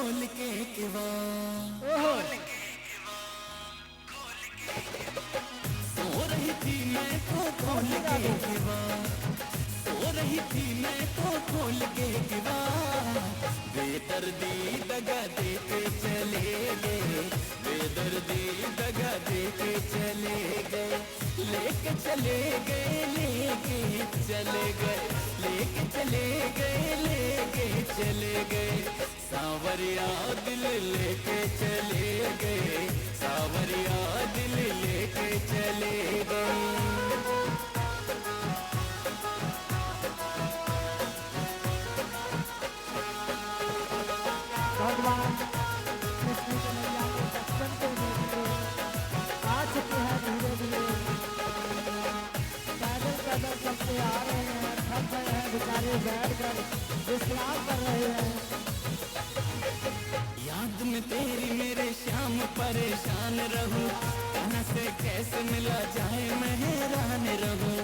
खोल के किवाड़। सो रही थी मैं तो खोल के किवाड़, सो रही थी मैं तो खोल के किवाड़। बेदर्दी दगा दे के चले गए, बेदर्दी दगा दे के चले गए, लेके चले गए, लेके चले गए, लेके चले गए, लेके चले गए। सावरिया दिल लेके चले गए, सावरिया दिल लेके चले गए। भगवान कृष्ण कन्हैया के बचपन को देखते आ चुके हैं, धीरे धीरे पैदल पैदल चलते आ रहे हैं, थक गए हैं बेचारे, बैठ कर विश्राम कर रहे हैं। याद में तेरी मेरे श्याम परेशान रहूं, कहना से कैसे मिला जाए मैं हैरान रहूं।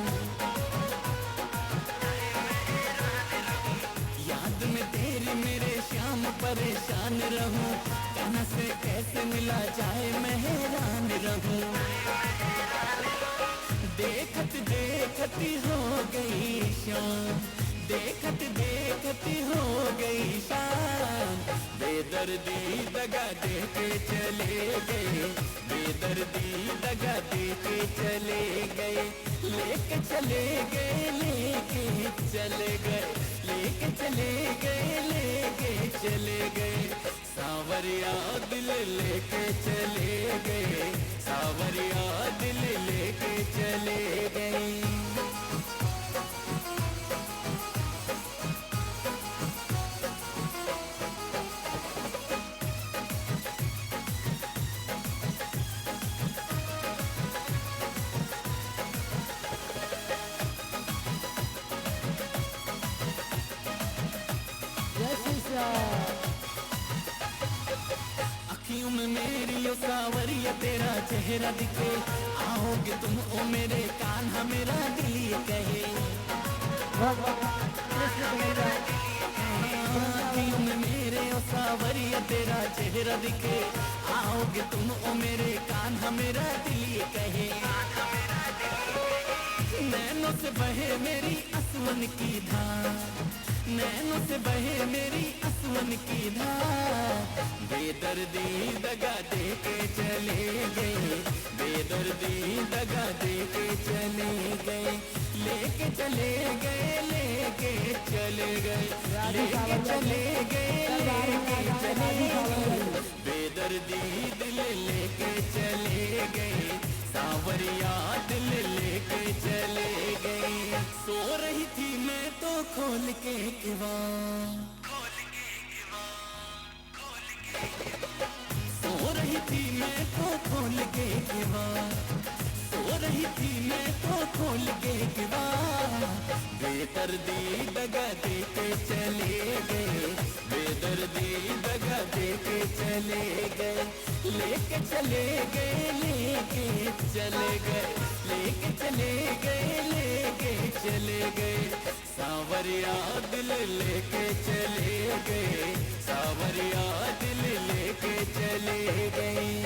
याद में तेरी मेरे श्याम परेशान रहूं, कहना से कैसे मिला जाए मैं हैरान रहूं। देखत देखती हो गई शाम, देखत देखती हो गई शाम। बेदर्दी दगा दे के चले गए, बेदर्दी दगा दे के चले गए, लेके चले गए, लेके चले गए, लेके चले गए, लेके चले गए। सावरिया दिल लेके चले गए, सावरिया दिल लेके चले गए। अखियों में मेरी ओ सावरिया तेरा चेहरा दिखे, आओगे तुम ओ मेरे कान्हा मेरा दिल ये कहे। अखियों में मेरे ओ सावरिया तेरा चेहरा दिखे, आओगे तुम ओ मेरे कान्हा मेरा दिल ये कहे। नैनों से बहे मेरी असवन की धार, नैनों से बहे मेरी असवन की धार। बेदर्दी दगा दे के चले गए, बेदर्दी दगा दे के चले गए, लेके चले गए, लेके चले गए, लेके चले गए, लेके चले गए। बेदर्दी दिल लेके चले गए, सावरिया दिल लेके चले गए। सो रही थी मैं तो खोल के किवाड़, सो रही थी मैं तो खोल के किवाड़, सो रही थी मैं तो खोल के किवाड़। बेदर्दी दगा दे के चले गए, बेदर्दी दगा दे के चले गए, लेके चले गए, लेके चले गए, लेके चले गए, लेके चले गए। सावरिया दिल लेके चले गए, सावरिया दिल लेके चले गए।